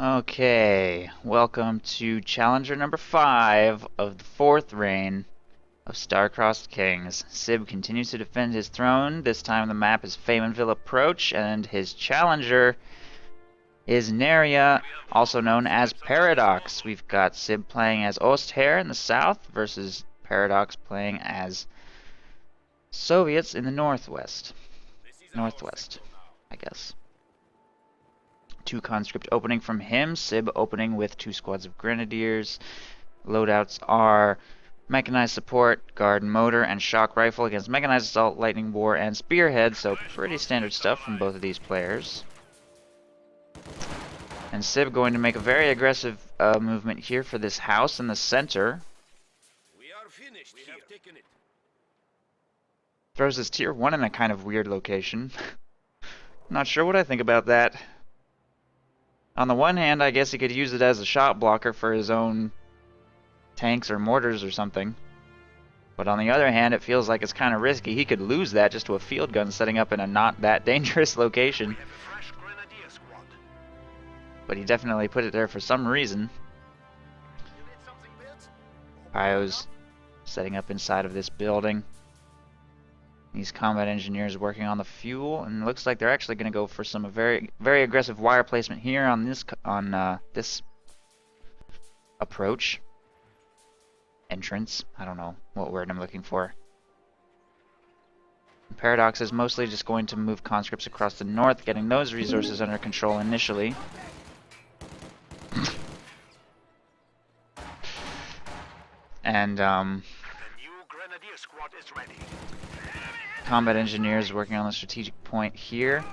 Okay, welcome to Challenger number 5 of the 4th reign of Star-Crossed Kings. Sib continues to defend his throne. This time the map is Faymonville Approach, and his challenger is Neria, also known as Paradox. We've got Sib playing as Osthair in the south versus Paradox playing as Soviets in the northwest. Northwest, I guess. 2 conscript opening from him, Sib opening with 2 squads of grenadiers. Loadouts are mechanized support, guard motor, and shock rifle against mechanized assault, lightning bore, and spearhead, so pretty standard stuff from both of these players. And Sib going to make a very aggressive movement here for this house in the center. We are finished. We have taken it. Throws his tier 1 in a kind of weird location. Not sure what I think about that. On the one hand, I guess he could use it as a shot blocker for his own tanks or mortars or something. But on the other hand, it feels like it's kind of risky. He could lose that just to a field gun setting up in a not that dangerous location. But he definitely put it there for some reason. Pio's setting up inside of this building. These combat engineers working on the fuel, and it looks like they're actually going to go for some very aggressive wire placement here on this approach. Entrance. I don't know what word I'm looking for. Paradox is mostly just going to move conscripts across the north, getting those resources under control initially. And The new grenadier squad is ready. combat engineers working on the strategic point here.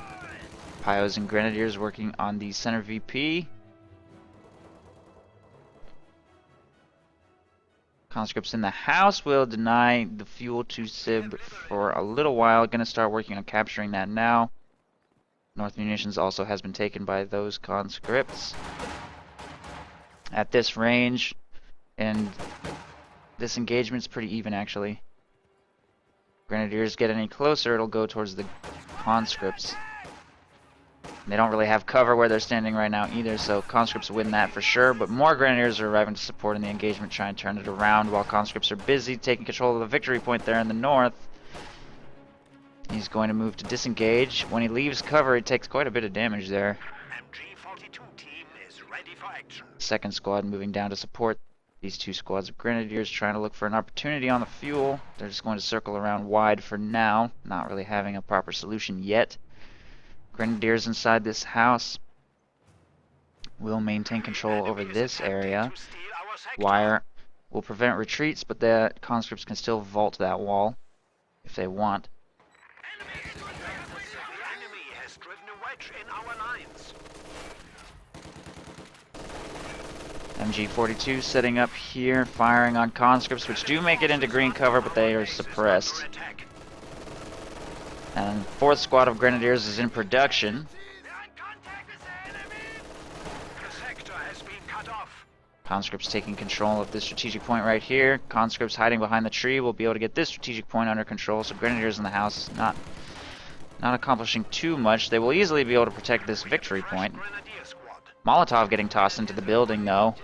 Pios and grenadiers working on the center VP. Conscripts in the house will deny the fuel to Sib for a little while. Going to start working on capturing that now. North munitions also has been taken by those conscripts. At this range, and this engagement's pretty even actually. Grenadiers get any closer, it'll go towards the conscripts. They don't really have cover where they're standing right now either, so conscripts win that for sure. But more grenadiers are arriving to support in the engagement, trying to turn it around while conscripts are busy taking control of the victory point there in the north. He's going to move to disengage. When he leaves cover, he takes quite a bit of damage there. MG42 team is ready for action. Second squad moving down to support these 2 squads of grenadiers, trying to look for an opportunity on the fuel. They're just going to circle around wide for now, not really having a proper solution yet. Grenadiers inside this house will maintain control over this area. Wire will prevent retreats, but the conscripts can still vault that wall if they want. The enemy has driven a wedge in our lines. MG42 setting up here, firing on conscripts, which do make it into green cover, but they are suppressed. And 4th squad of grenadiers is in production. The sector has been cut off. Conscripts taking control of this strategic point right here. Conscripts hiding behind the tree will be able to get this strategic point under control, so grenadiers in the house not accomplishing too much. They will easily be able to protect this victory point. Molotov getting tossed into the building though.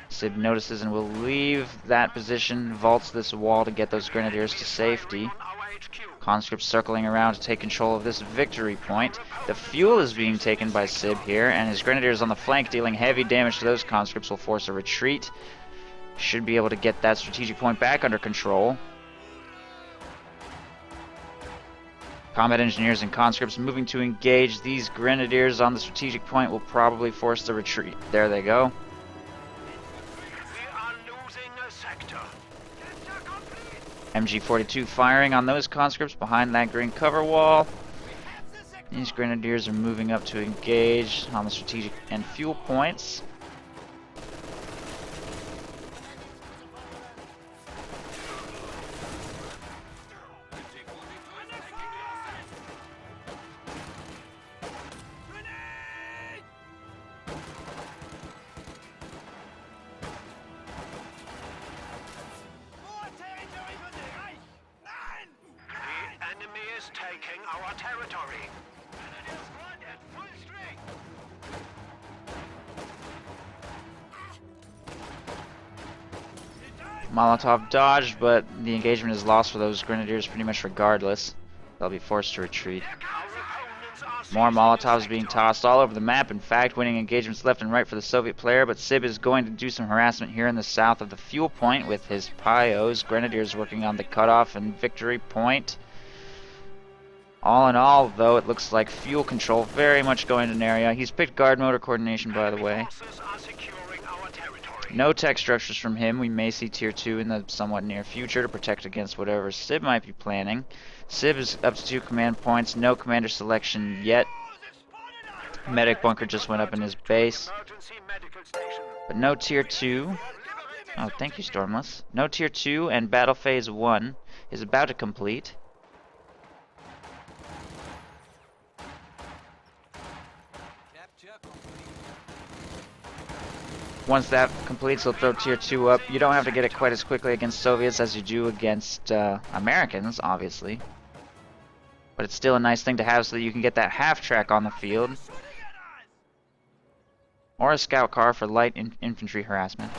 Sib notices and will leave that position, vaults this wall to get those grenadiers to safety. Conscripts circling around to take control of this victory point. The fuel is being taken by Sib here, and his grenadiers on the flank dealing heavy damage to those conscripts will force a retreat. Should be able to get that strategic point back under control. Combat engineers and conscripts moving to engage. These grenadiers on the strategic point will probably force the retreat. There they go. We are losing a sector. MG42 firing on those conscripts behind that green cover wall. These grenadiers are moving up to engage on the strategic and fuel points. Enemy is taking our territory. Grenadier squad at full strength. Molotov dodged, but the engagement is lost for those grenadiers pretty much regardless. They'll be forced to retreat. More Molotovs being tossed all over the map, in fact, winning engagements left and right for the Soviet player, but Sib is going to do some harassment here in the south of the fuel point with his Pyos. Grenadiers working on the cutoff and victory point. All in all, though, it looks like fuel control very much going to Naria. He's picked guard motor coordination, by the way. No tech structures from him. We may see tier 2 in the somewhat near future to protect against whatever Sib might be planning. Sib is up to 2 command points. No commander selection yet. Medic bunker just went up in his base. But no tier 2. Oh, thank you, Stormless. No tier 2, and battle phase 1 is about to complete. Once that completes, he'll throw tier 2 up. You don't have to get it quite as quickly against Soviets as you do against Americans, obviously. But it's still a nice thing to have so that you can get that half track on the field. Or a scout car for light infantry harassment.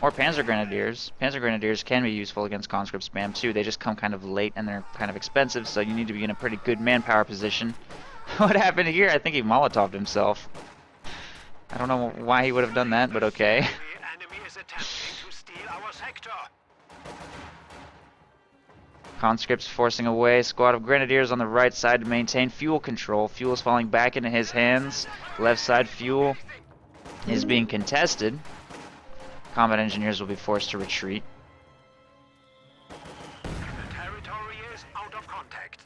Or Panzer Grenadiers. Panzer Grenadiers can be useful against conscript spam too. They just come kind of late and they're kind of expensive, so you need to be in a pretty good manpower position. What happened here? I think he Molotov'd himself. I don't know why he would have done that, but okay. The enemy is attempting to steal our sector. Conscripts forcing away. Squad of Grenadiers on the right side to maintain fuel control. Fuel is falling back into his hands. Left side fuel is being contested. Combat engineers will be forced to retreat. The territory is out of contact.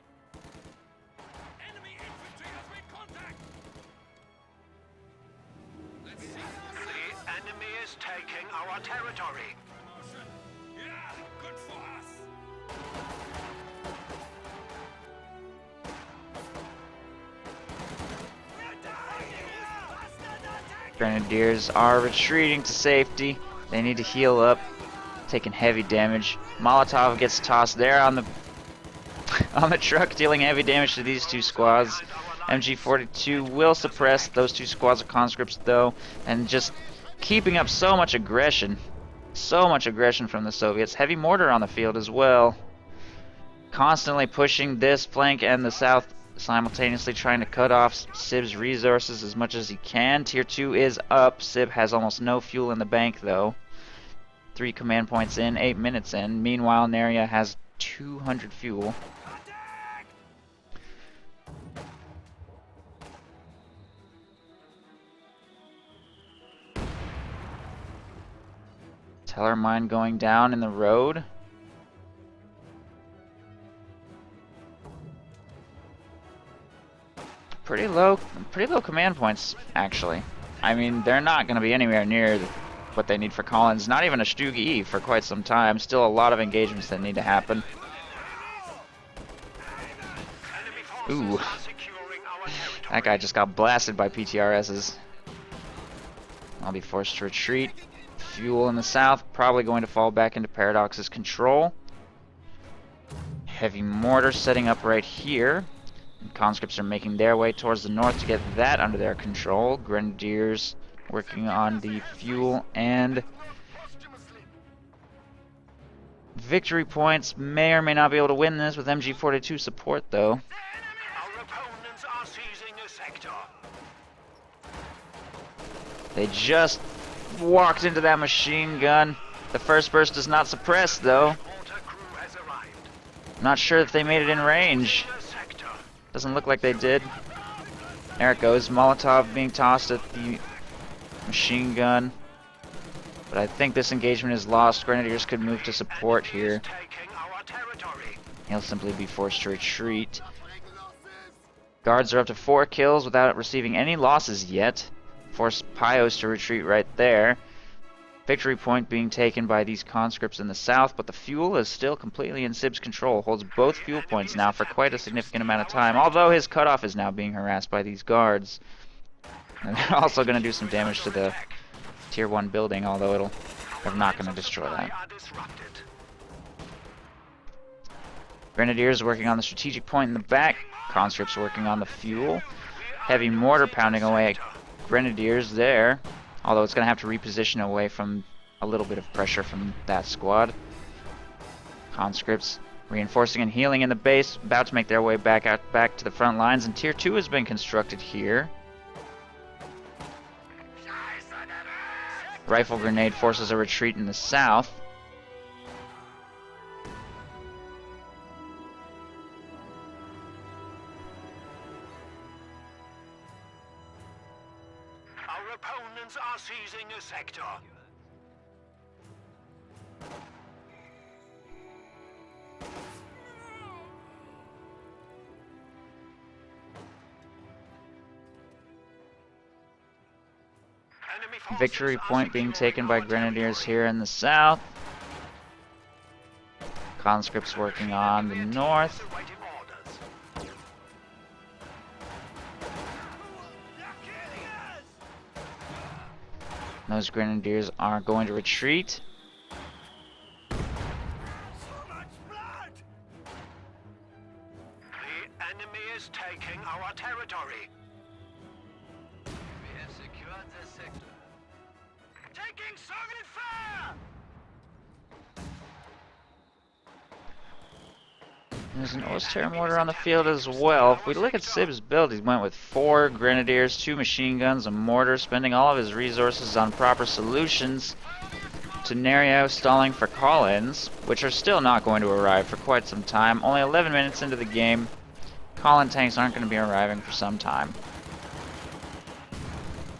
Enemy infantry has made contact. The enemy is taking our territory. Yeah, good for us. Grenadiers are retreating to safety. They need to heal up, taking heavy damage. Molotov gets tossed there on the on the truck, dealing heavy damage to these two squads. MG42 will suppress those two squads of conscripts though, and just keeping up so much aggression. So much aggression from the Soviets. Heavy mortar on the field as well. Constantly pushing this flank and the south, simultaneously trying to cut off Sib's resources as much as he can. Tier 2 is up. Sib has almost no fuel in the bank though. 3 command points in, 8 minutes in. Meanwhile, Naria has 200 fuel. Teller mine going down in the road. Pretty low command points, actually. I mean, they're not going to be anywhere near what they need for Collins. Not even a Stug for quite some time. Still a lot of engagements that need to happen. Ooh. That guy just got blasted by PTRSs. I'll be forced to retreat. Fuel in the south, probably going to fall back into Paradox's control. Heavy mortar setting up right here. Conscripts are making their way towards the north to get that under their control. Grenadiers working on the fuel and victory points. May or may not be able to win this with MG42 support though. Our opponents are seizing a sector. They just walked into that machine gun. The first burst does not suppress though. Mortar crew has arrived. I'm not sure if they made it in range. A sector. Doesn't look like they did. There it goes. Molotov being tossed at the machine gun. But I think this engagement is lost. Grenadiers could move to support here. Taking our territory. He'll simply be forced to retreat. Guards are up to 4 kills without receiving any losses yet. Force Pyos to retreat right there. Victory point being taken by these conscripts in the south, but the fuel is still completely in Sib's control. Holds both fuel points now for quite a significant amount of time, although his cutoff is now being harassed by these guards. And they're also going to do some damage to the tier 1 building, although they're not going to destroy that. Grenadiers working on the strategic point in the back. Conscripts working on the fuel. Heavy mortar pounding away at Grenadiers there. Although it's going to have to reposition away from a little bit of pressure from that squad. Conscripts reinforcing and healing in the base, about to make their way back to the front lines, and Tier 2 has been constructed here. Rifle grenade forces a retreat in the south. Our opponents are seizing a sector. Victory point being taken by Grenadiers here in the south. Conscripts working on the north. Those Grenadiers are going to retreat. The enemy is taking our territory. We have secured the sector. Taking Soviet fire! There's an Oster mortar on the field as well. If we look at Sib's build, he went with 4 Grenadiers, 2 machine guns, a mortar, spending all of his resources on proper solutions to Nerio stalling for call-ins, which are still not going to arrive for quite some time. Only 11 minutes into the game, call-in tanks aren't going to be arriving for some time.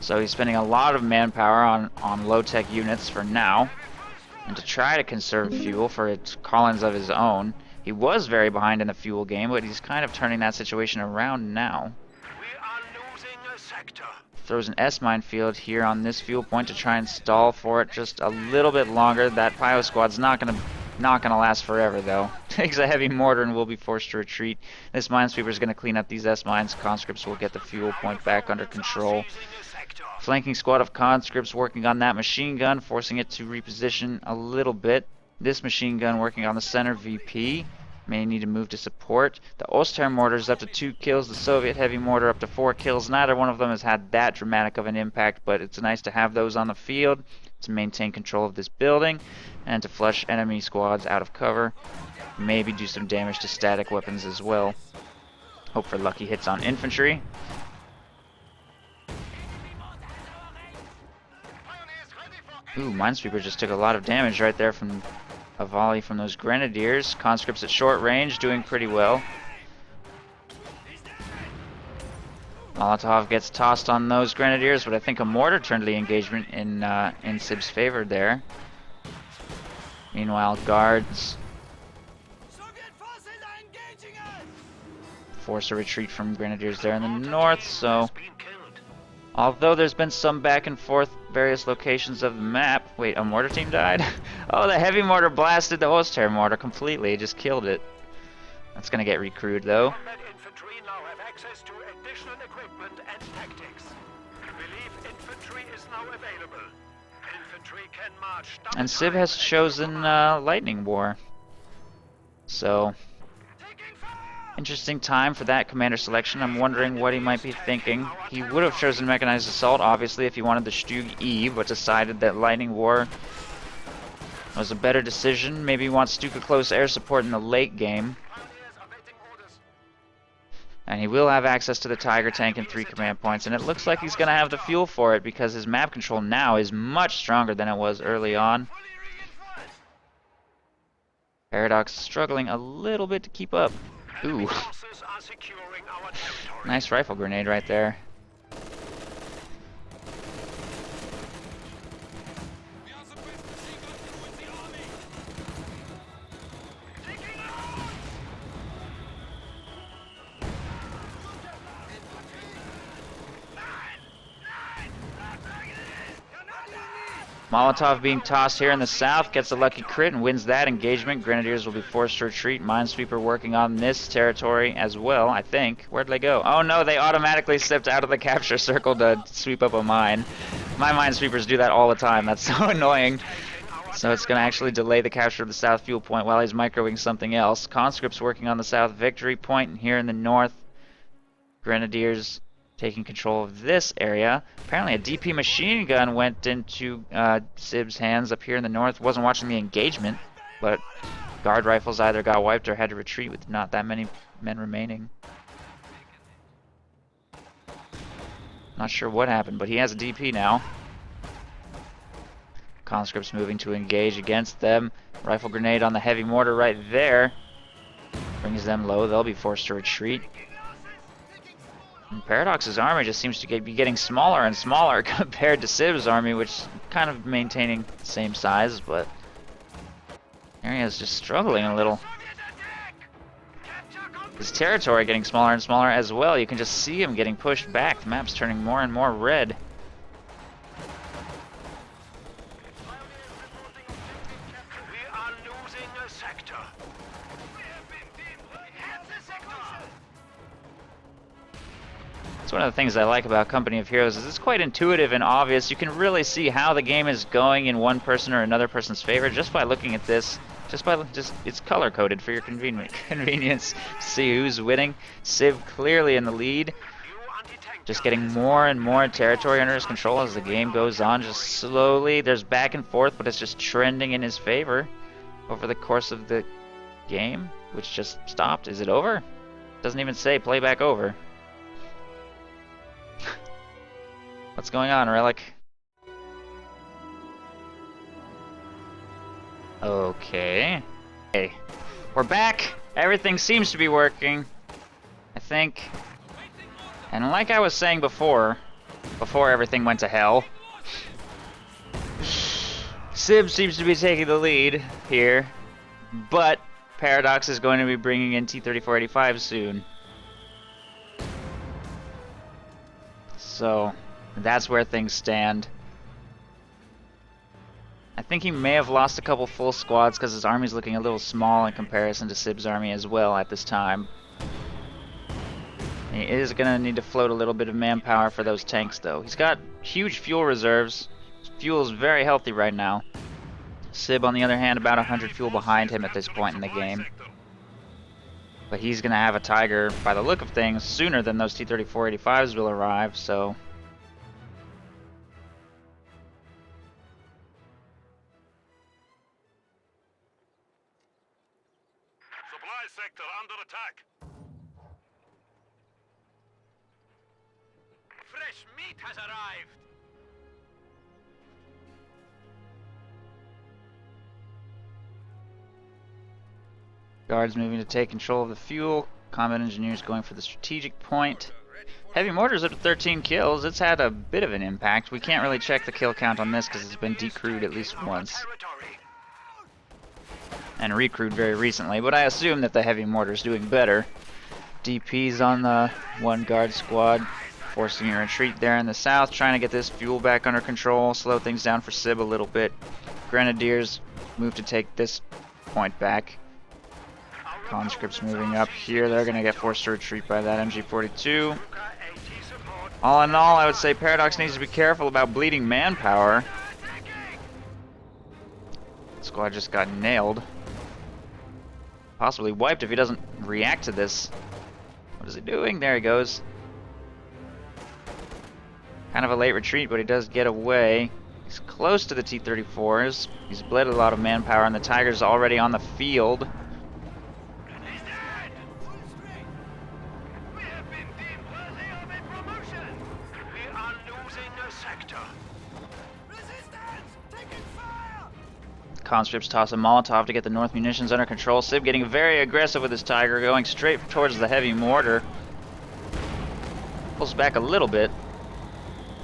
So he's spending a lot of manpower on low-tech units for now, and to try to conserve fuel for its call-ins of his own. He was very behind in the fuel game, but he's kind of turning that situation around now. We are losing a sector. Throws an S-mine field here on this fuel point to try and stall for it just a little bit longer. That Pyro squad's not gonna last forever though. Takes a heavy mortar and will be forced to retreat. This minesweeper is gonna clean up these S-mines. Conscripts will get the fuel point back under control. Flanking squad of conscripts working on that machine gun, forcing it to reposition a little bit. This machine gun working on the center VP. May need to move to support. The Oster mortar is up to 2 kills. The Soviet heavy mortar up to 4 kills. Neither one of them has had that dramatic of an impact, but it's nice to have those on the field to maintain control of this building and to flush enemy squads out of cover. Maybe do some damage to static weapons as well. Hope for lucky hits on infantry. Ooh, Minesweeper just took a lot of damage right there from a volley from those Grenadiers. Conscripts at short range doing pretty well. Molotov gets tossed on those Grenadiers, but I think a mortar turned the engagement in Sib's favor there. Meanwhile, guards force a retreat from Grenadiers there in the north, so although there's been some back and forth various locations of the map. Wait, a mortar team died? Oh, the heavy mortar blasted the Oster mortar completely, just killed it. That's gonna get recrewed though. Combat infantry now have access to additional equipment and tactics. Relief infantry is now available. Infantry can march down. And Sib has chosen Lightning War. So, interesting time for that commander selection. I'm wondering what he might be thinking. He would have chosen Mechanized Assault, obviously, if he wanted the Stug E, but decided that Lightning War was a better decision. Maybe he wants Stuka close air support in the late game. And he will have access to the Tiger tank and 3 command points, and it looks like he's going to have the fuel for it because his map control now is much stronger than it was early on. Paradox struggling a little bit to keep up. Ooh. Nice rifle grenade right there. Molotov being tossed here in the south, gets a lucky crit and wins that engagement. Grenadiers will be forced to retreat. Minesweeper working on this territory as well, I think. Where'd they go? Oh no, they automatically stepped out of the capture circle to sweep up a mine. My Minesweepers do that all the time, that's so annoying. So it's going to actually delay the capture of the south fuel point while he's microwing something else. Conscripts working on the south victory point, and here in the north, Grenadiers taking control of this area. Apparently a DP machine gun went into Sib's hands up here in the north. Wasn't watching the engagement, but guard rifles either got wiped or had to retreat with not that many men remaining. Not sure what happened, but he has a DP now. Conscripts moving to engage against them. Rifle grenade on the heavy mortar right there. Brings them low. They'll be forced to retreat. And Paradox's army just seems to be getting smaller and smaller compared to Sib's army, which kind of maintaining the same size, but area is just struggling a little. His territory getting smaller and smaller as well. You can just see him getting pushed back. The map's turning more and more red. We are losing a sector. It's one of the things I like about Company of Heroes is it's quite intuitive and obvious. You can really see how the game is going in one person or another person's favor just by looking at this. It's color coded for your convenience. See who's winning. Sib clearly in the lead. Just getting more and more territory under his control as the game goes on. Just slowly, there's back and forth, but it's just trending in his favor over the course of the game, which just stopped. Is it over? Doesn't even say playback over. What's going on, Relic? Okay. Hey, we're back. Everything seems to be working, I think. And like I was saying before everything went to hell, Sib seems to be taking the lead here, but Paradox is going to be bringing in T-3485 soon. So that's where things stand. I think he may have lost a couple full squads because his army's looking a little small in comparison to Sib's army as well at this time. He is going to need to float a little bit of manpower for those tanks though. He's got huge fuel reserves. His fuel is very healthy right now. Sib on the other hand about 100 fuel behind him at this point in the game. But he's going to have a Tiger by the look of things sooner than those T-3485s will arrive, so sector under attack. Fresh meat has arrived. Guards moving to take control of the fuel. Combat engineers going for the strategic point. Heavy mortars up to 13 kills. It's had a bit of an impact. We can't really check the kill count on this because it's been decrewed at least once. And recrewed very recently, but I assume that the heavy mortar's doing better. DP's on the one guard squad, forcing a retreat there in the south, trying to get this fuel back under control, slow things down for Sib a little bit. Grenadiers move to take this point back. Conscripts moving up here, they're going to get forced to retreat by that MG42. All in all, I would say Paradox needs to be careful about bleeding manpower. Squad just got nailed. Possibly wiped if he doesn't react to this. What is he doing? There he goes. Kind of a late retreat, but he does get away. He's close to the T-34s. He's bled a lot of manpower, and the Tiger's already on the field. Conscripts toss a Molotov to get the North munitions under control. Sib getting very aggressive with his Tiger, going straight towards the heavy mortar. Pulls back a little bit,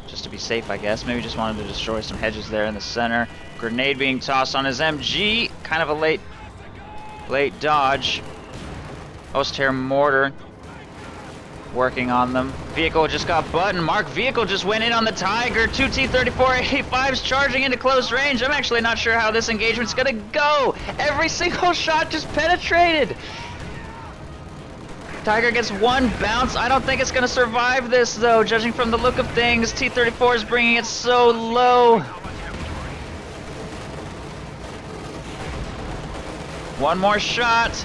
just to be safe, I guess. Maybe just wanted to destroy some hedges there in the center. Grenade being tossed on his MG. Kind of a late dodge. Post-air mortar working on them. Vehicle just got buttoned. Mark vehicle just went in on the Tiger. Two T-3485s charging into close range. I'm actually not sure how this engagement's gonna go. Every single shot just penetrated. Tiger gets one bounce. I don't think it's gonna survive this though, judging from the look of things. T-34 is bringing it so low. One more shot.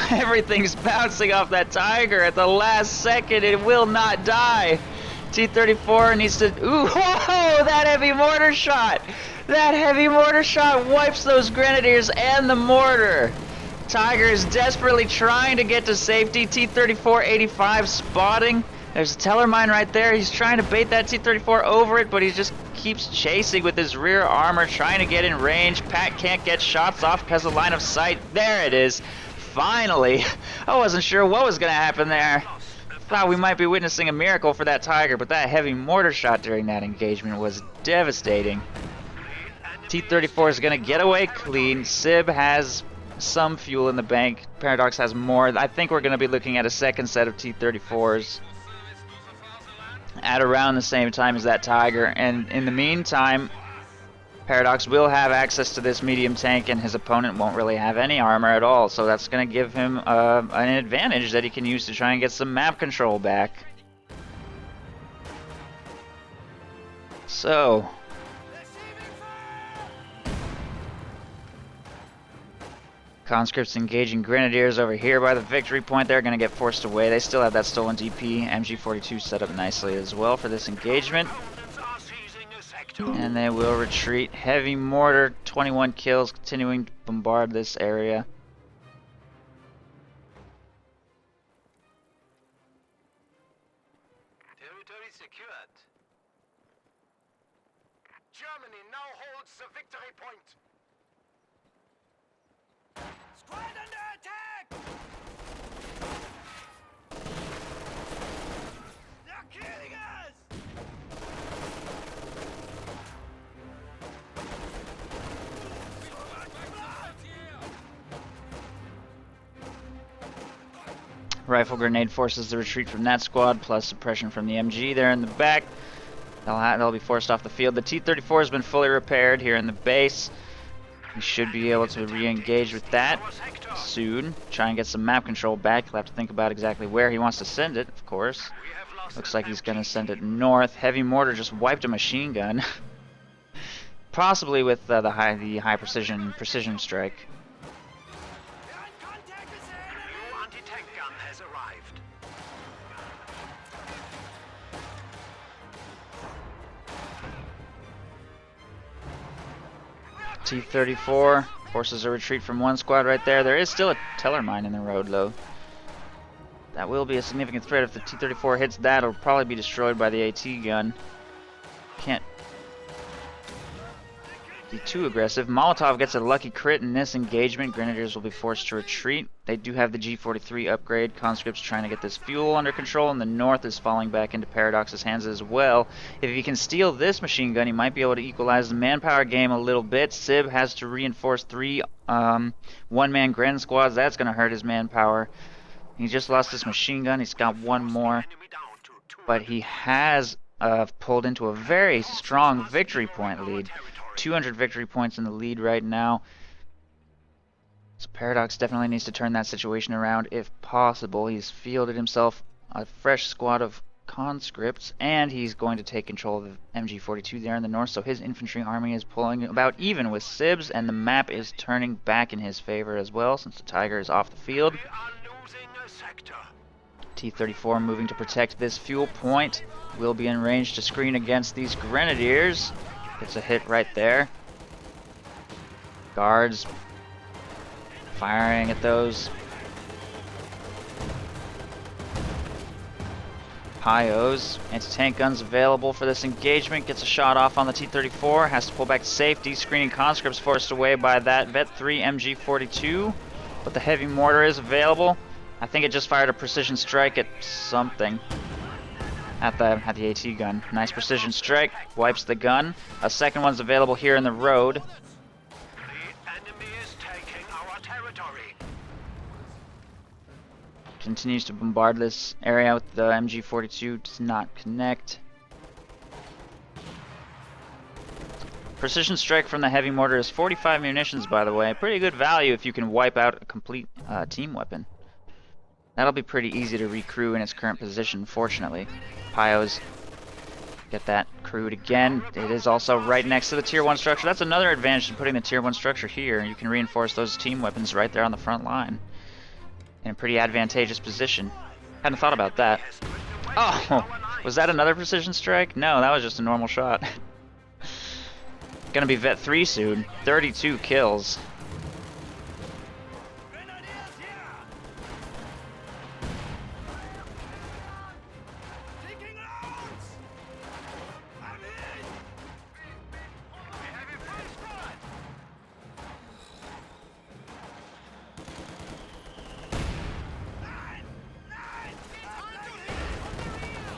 Everything's bouncing off that Tiger at the last second. It will not die. T-34 needs to... Ooh, whoa, that heavy mortar shot! That heavy mortar shot wipes those Grenadiers and the mortar. Tiger is desperately trying to get to safety. T-34 85 spotting. There's a teller mine right there. He's trying to bait that T-34 over it, but he just keeps chasing with his rear armor, trying to get in range. Pat can't get shots off because of line of sight. There it is. Finally. I wasn't sure what was going to happen there. Thought we might be witnessing a miracle for that Tiger, but that heavy mortar shot during that engagement was devastating. T-34 is going to get away clean. Sib has some fuel in the bank. Paradox has more. I think we're going to be looking at a second set of T-34s at around the same time as that Tiger. And in the meantime, Paradox will have access to this medium tank, and his opponent won't really have any armor at all. So that's going to give him an advantage that he can use to try and get some map control back. So... Conscripts engaging Grenadiers over here by the victory point. They're going to get forced away. They still have that stolen DP. MG42 set up nicely as well for this engagement. And they will retreat. Heavy mortar, 21 kills, continuing to bombard this area. Territory secured. Germany now holds the victory point. Squad under attack! They're killing us! Rifle grenade forces the retreat from that squad, plus suppression from the MG there in the back. They'll be forced off the field. The T-34 has been fully repaired here in the base. We should be able to re-engage with that soon. Try and get some map control back. He'll have to think about exactly where he wants to send it, of course. Looks like he's going to send it north. Heavy mortar just wiped a machine gun. Possibly with the high precision strike. New anti-tank gun has arrived. T-34 forces a retreat from one squad right there. There is still a teller mine in the road, though. That will be a significant threat. If the T-34 hits that, it'll probably be destroyed by the AT gun. Can't be too aggressive. Molotov gets a lucky crit in this engagement. Grenadiers will be forced to retreat. They do have the G43 upgrade. Conscripts trying to get this fuel under control, and the north is falling back into Paradox's hands as well. If he can steal this machine gun, he might be able to equalize the manpower game a little bit. Sib has to reinforce 3 one-man Gren squads. That's going to hurt his manpower. He just lost his machine gun. He's got one more, but he has pulled into a very strong victory point lead. 200 victory points in the lead right now. So Paradox definitely needs to turn that situation around if possible. He's fielded himself a fresh squad of conscripts, and he's going to take control of the MG42 there in the north, so his infantry army is pulling about even with Sib's, and the map is turning back in his favor as well, since the Tiger is off the field. T-34 moving to protect this fuel point. Will be in range to screen against these Grenadiers. Gets a hit right there. Guards firing at those. Pyos. Anti-tank guns available for this engagement. Gets a shot off on the T-34. Has to pull back to safety. Screening conscripts forced away by that Vet 3 MG42. But the heavy mortar is available. I think it just fired a precision strike at something. At the AT gun. Nice precision strike. Wipes the gun. A second one's available here in the road. The enemy is taking our territory. Continues to bombard this area with the MG42. Does not connect. Precision strike from the heavy mortar is 45 munitions, by the way. Pretty good value if you can wipe out a complete team weapon. That'll be pretty easy to recrew in its current position, fortunately. Pyos get that crewed again. It is also right next to the tier 1 structure. That's another advantage to putting the tier 1 structure here. You can reinforce those team weapons right there on the front line. in a pretty advantageous position. Hadn't thought about that. Oh, was that another precision strike? No, that was just a normal shot. Gonna be Vet 3 soon. 32 kills.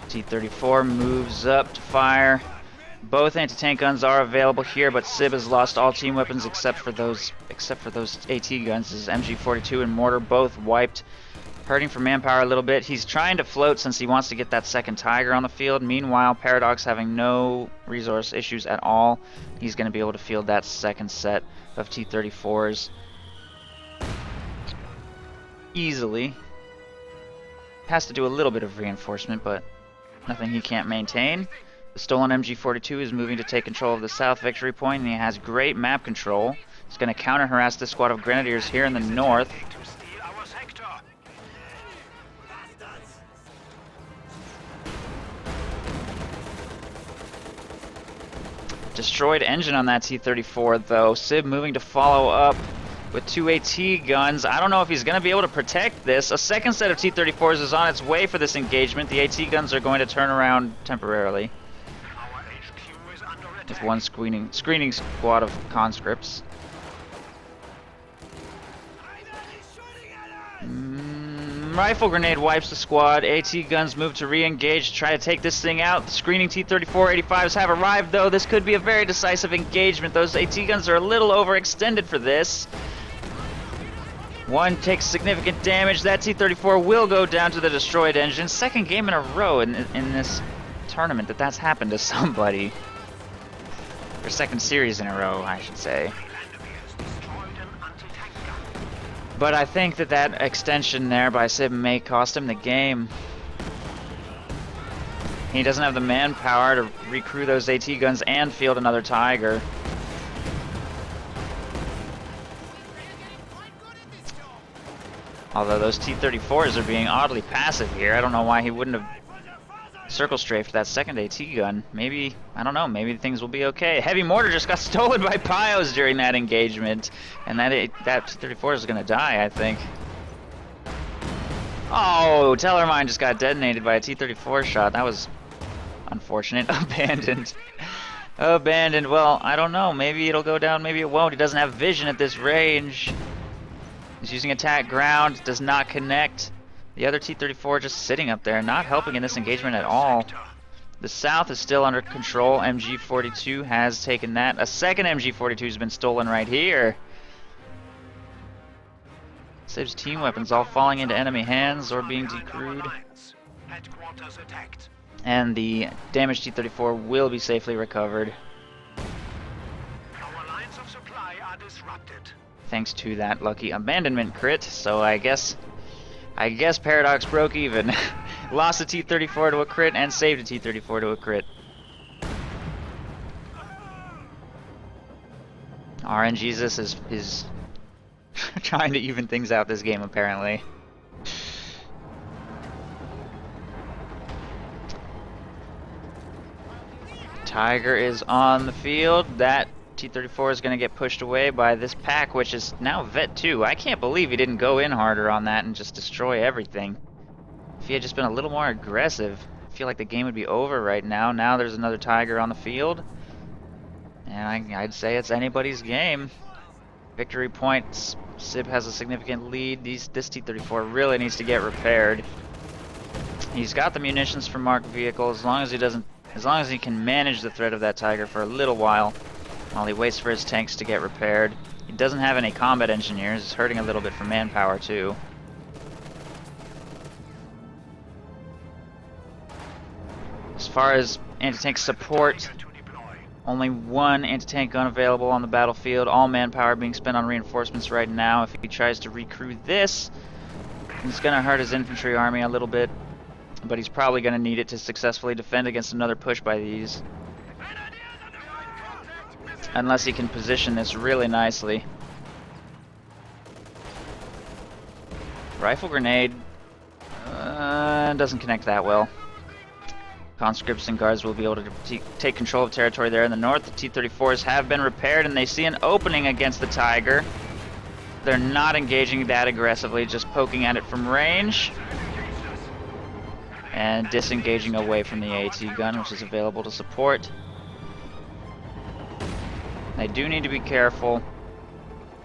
T-34 moves up to fire. Both anti-tank guns are available here, but Sib has lost all team weapons except for those AT guns. His MG42 and mortar both wiped, hurting for manpower a little bit. He's trying to float since he wants to get that second Tiger on the field. Meanwhile, Paradox having no resource issues at all. He's going to be able to field that second set of T-34s easily. Has to do a little bit of reinforcement, but nothing he can't maintain. The stolen MG42 is moving to take control of the south victory point, and he has great map control. He's going to counter-harass this squad of grenadiers here in the north. Destroyed engine on that T-34, though. Sib moving to follow up with 2 AT guns. I don't know if he's going to be able to protect this. A second set of T-34s is on its way for this engagement. The AT guns are going to turn around temporarily with one screening squad of conscripts. Rifle grenade wipes the squad. AT guns move to re-engage to try to take this thing out. The screening T-34-85s have arrived, though. This could be a very decisive engagement. Those AT guns are a little overextended for this. One takes significant damage. That T-34 will go down to the destroyed engine. Second game in a row in this tournament that's happened to somebody. Or second series in a row, I should say. But I think that extension there by Sib may cost him the game. He doesn't have the manpower to recrew those AT guns and field another Tiger. Although those T-34s are being oddly passive here. I don't know why he wouldn't have circle strafed that second AT gun. Maybe, I don't know, maybe things will be okay. Heavy mortar just got stolen by Pios during that engagement. And that T-34 is going to die, I think. Oh, Tellermine just got detonated by a T-34 shot. That was unfortunate. Abandoned. Abandoned. Well, I don't know. Maybe it'll go down, maybe it won't. He doesn't have vision at this range. He's using attack ground. Does not connect. The other T-34 just sitting up there, not helping in this engagement at all. The south is still under control. MG42 has taken that. A second MG42 has been stolen right here. Sib's team weapons all falling into enemy hands or being decrewed. And the damaged T-34 will be safely recovered. Our lines of supply are disrupted. Thanks to that lucky abandonment crit, so I guess Paradox broke even. Lost a T-34 to a crit and saved a T-34 to a crit. RNGesus is trying to even things out this game, apparently. Tiger is on the field. That T-34 is going to get pushed away by this pack, which is now Vet 2. I can't believe he didn't go in harder on that and just destroy everything. If he had just been a little more aggressive, I feel like the game would be over right now. Now there's another Tiger on the field. And I'd say it's anybody's game. Victory points. Sib has a significant lead. This T-34 really needs to get repaired. He's got the munitions for marked vehicle as long as he can manage the threat of that Tiger for a little while he waits for his tanks to get repaired. He doesn't have any combat engineers. It's hurting a little bit for manpower too. As far as anti-tank support, only one anti-tank gun available on the battlefield. All manpower being spent on reinforcements right now. If he tries to recruit this, it's going to hurt his infantry army a little bit, but he's probably going to need it to successfully defend against another push by these. Unless he can position this really nicely. Rifle grenade doesn't connect that well. Conscripts and guards will be able to take control of territory there in the north. The T-34s have been repaired, and they see an opening against the Tiger. They're not engaging that aggressively, just poking at it from range. And disengaging away from the AT gun, which is available to support. They do need to be careful.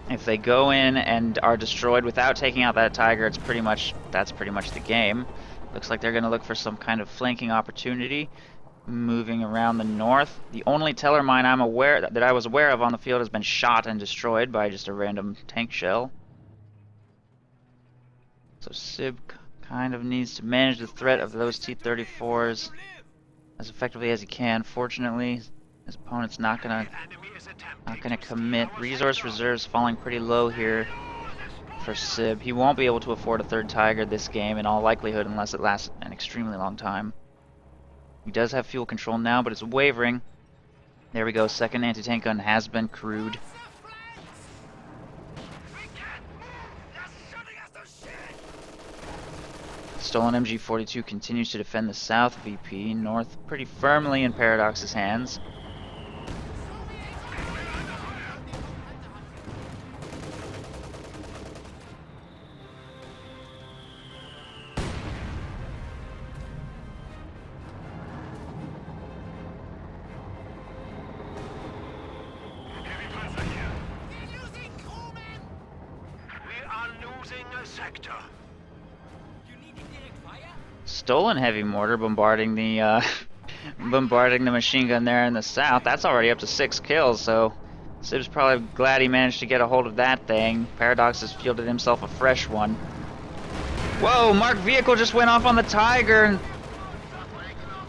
If they go in and are destroyed without taking out that Tiger, that's pretty much the game. Looks like they're going to look for some kind of flanking opportunity, moving around the north. The only teller mine that I was aware of on the field has been shot and destroyed by just a random tank shell. So Sib kind of needs to manage the threat of those T-34s as effectively as he can. Fortunately, his opponent's not gonna commit. Resource reserves falling pretty low here for Sib. He won't be able to afford a third Tiger this game in all likelihood unless it lasts an extremely long time. He does have fuel control now, but it's wavering. There we go, second anti-tank gun has been crewed. Stolen MG-42 continues to defend the south VP, north pretty firmly in Paradox's hands. Stolen heavy mortar bombarding the machine gun there in the south. That's already up to 6 kills, so Sib's probably glad he managed to get a hold of that thing. Paradox has fielded himself a fresh one. Whoa, marked vehicle just went off on the Tiger, and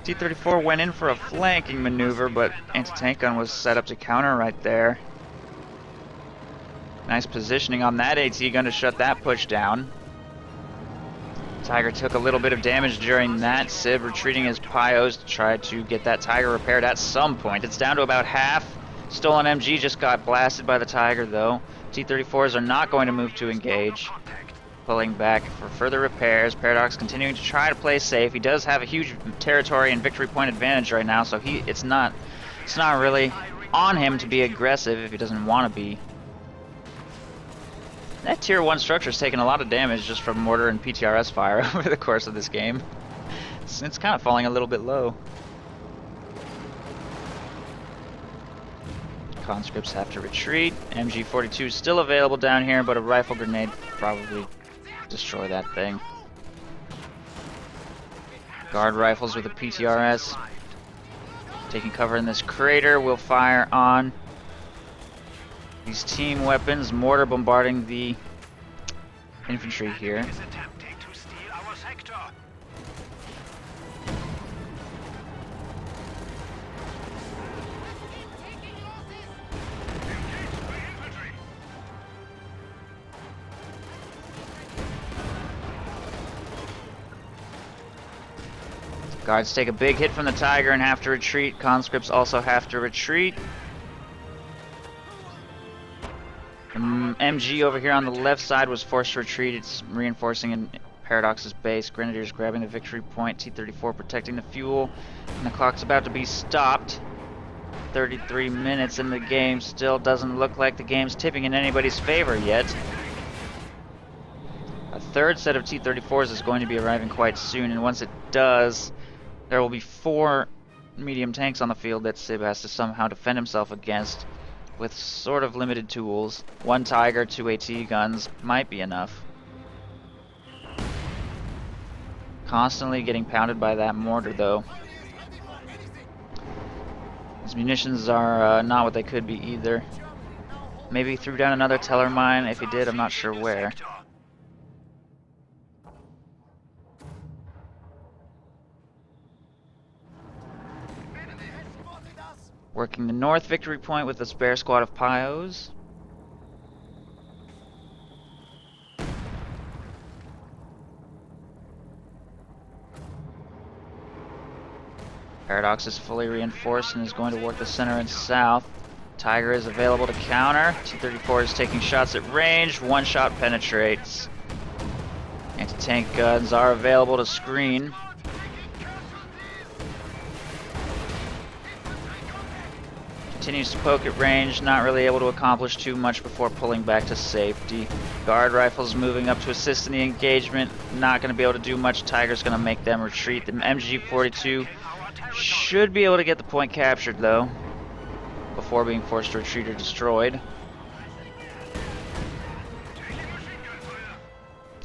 T-34 went in for a flanking maneuver, but anti-tank gun was set up to counter right there. Nice positioning on that AT gun to shut that push down. Tiger took a little bit of damage during that. Sib retreating his Pios to try to get that Tiger repaired at some point. It's down to about half. Stolen MG just got blasted by the Tiger though. T-34s are not going to move to engage. Pulling back for further repairs. Paradox continuing to try to play safe. He does have a huge territory and victory point advantage right now, so it's not really on him to be aggressive if he doesn't want to be. That tier 1 structure's taken a lot of damage just from mortar and PTRS fire over the course of this game. It's kind of falling a little bit low. Conscripts have to retreat. MG-42 is still available down here, but a rifle grenade probably destroy that thing. Guard rifles with a PTRS. Taking cover in this crater, will fire on these team weapons. Mortar bombarding the infantry here. Guards take a big hit from the Tiger and have to retreat. Conscripts also have to retreat. MG over here on the left side was forced to retreat. It's reinforcing in Paradox's base. Grenadiers grabbing the victory point. T-34 protecting the fuel. And the clock's about to be stopped. 33 minutes in the game. Still doesn't look like the game's tipping in anybody's favor yet. A third set of T-34s is going to be arriving quite soon, and once it does, there will be 4 medium tanks on the field that Sib has to somehow defend himself against with sort of limited tools. 1 Tiger, 2 AT guns might be enough. Constantly getting pounded by that mortar though. His munitions are not what they could be either. Maybe he threw down another teller mine. If he did, I'm not sure where. Working the north victory point with a spare squad of Pios. Paradox is fully reinforced and is going to work the center and south. Tiger is available to counter. T-34 is taking shots at range. 1 shot penetrates. anti-tank guns are available to screen. Continues to poke at range, not really able to accomplish too much before pulling back to safety. Guard rifles moving up to assist in the engagement, not going to be able to do much. Tiger's going to make them retreat. The MG-42 should be able to get the point captured though, before being forced to retreat or destroyed.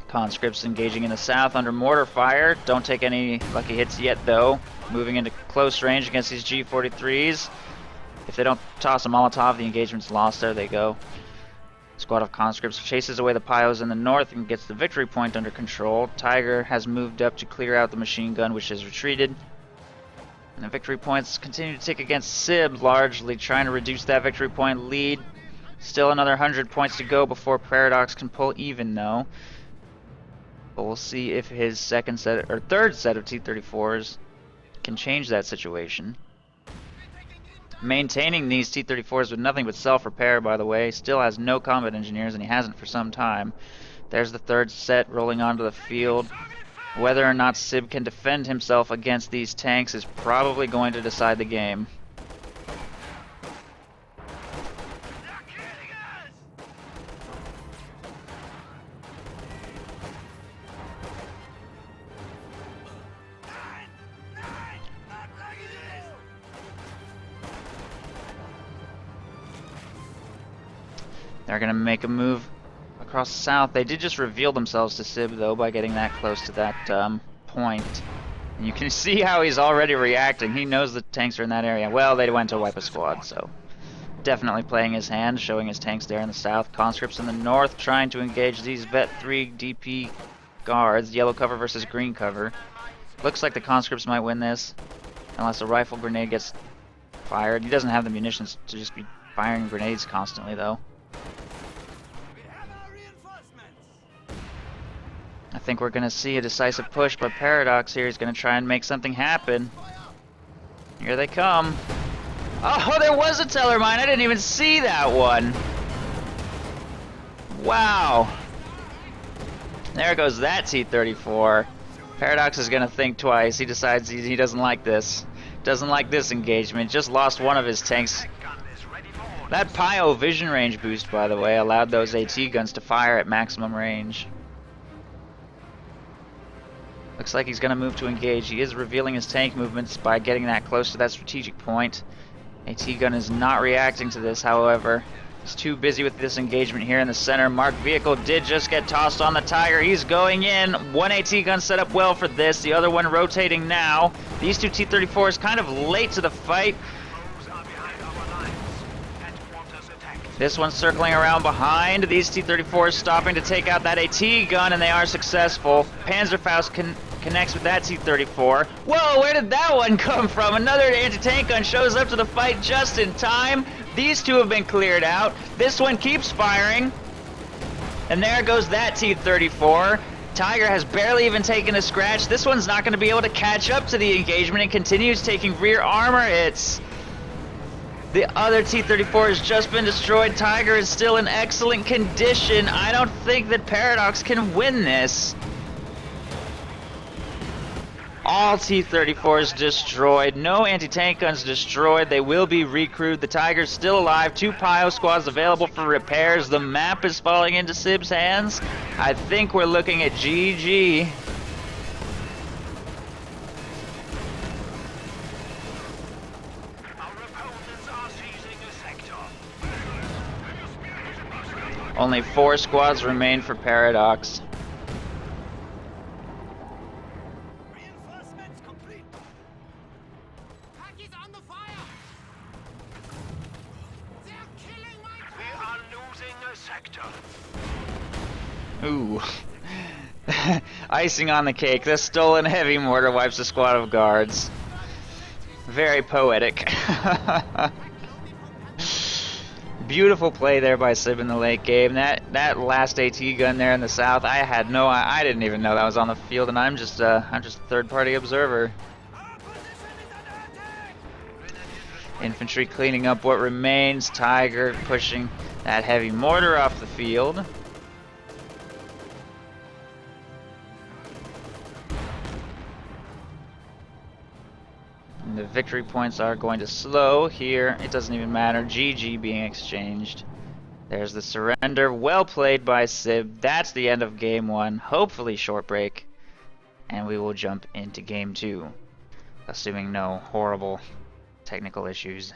Conscripts engaging in the south under mortar fire. Don't take any lucky hits yet though. Moving into close range against these G-43s. If they don't toss a Molotov, the engagement's lost. There they go. Squad of conscripts chases away the Pios in the north and gets the victory point under control. Tiger has moved up to clear out the machine gun, which has retreated. And the victory points continue to tick against Sib, largely trying to reduce that victory point lead. Still another 100 points to go before Paradox can pull even though. But we'll see if his third set of T-34s can change that situation. Maintaining these T-34s with nothing but self-repair, by the way. Still has no combat engineers, and he hasn't for some time. There's the third set rolling onto the field. Whether or not Sib can defend himself against these tanks is probably going to decide the game. They're going to make a move across the south. They did just reveal themselves to Sib, though, by getting that close to that point. And you can see how he's already reacting. He knows the tanks are in that area. Well, they went to wipe a squad, so definitely playing his hand, showing his tanks there in the south. Conscripts in the north trying to engage these Vet 3 DP guards. Yellow cover versus green cover. Looks like the conscripts might win this, unless a rifle grenade gets fired. He doesn't have the munitions to just be firing grenades constantly, though. I think we're going to see a decisive push by Paradox here. He's going to try and make something happen. Here they come. Oh, there was a teller mine. I didn't even see that one. Wow. There goes that T-34. Paradox is going to think twice. He decides he doesn't like this. Doesn't like this engagement. Just lost one of his tanks. That Pio vision range boost, by the way, allowed those AT guns to fire at maximum range. Looks like he's going to move to engage. He is revealing his tank movements by getting that close to that strategic point. AT gun is not reacting to this, however. He's too busy with this engagement here in the center. Marked vehicle did just get tossed on the Tiger. He's going in. One AT gun set up well for this. The other one rotating now. These two T-34s kind of late to the fight. This one's circling around behind. These T-34s stopping to take out that AT gun, and they are successful. Panzerfaust connects with that T-34. Whoa, where did that one come from? Another anti-tank gun shows up to the fight just in time. These two have been cleared out. This one keeps firing. And there goes that T-34. Tiger has barely even taken a scratch. This one's not going to be able to catch up to the engagement and continues taking rear armor hits. The other T-34 has just been destroyed. Tiger is still in excellent condition. I don't think that Paradox can win this. All T-34s destroyed. No anti-tank guns destroyed. They will be recrewed. The Tiger's still alive. 2 Pio squads available for repairs. The map is falling into Sib's hands. I think we're looking at GG. Only 4 squads remain for Paradox. Reinforcements complete. Pack is on the fire. They're killing my crew. We are losing a sector. Ooh. Icing on the cake. The stolen heavy mortar wipes a squad of guards. Very poetic. Beautiful play there by Sib in the late game. That last AT gun there in the south, I didn't even know that was on the field, and I'm just a third-party observer. Infantry cleaning up what remains. Tiger pushing that heavy mortar off the field. the victory points are going to slow here. It doesn't even matter. GG being exchanged. There's the surrender. Well played by Sib. That's the end of game 1. Hopefully short break. And we will jump into game 2. Assuming no horrible technical issues.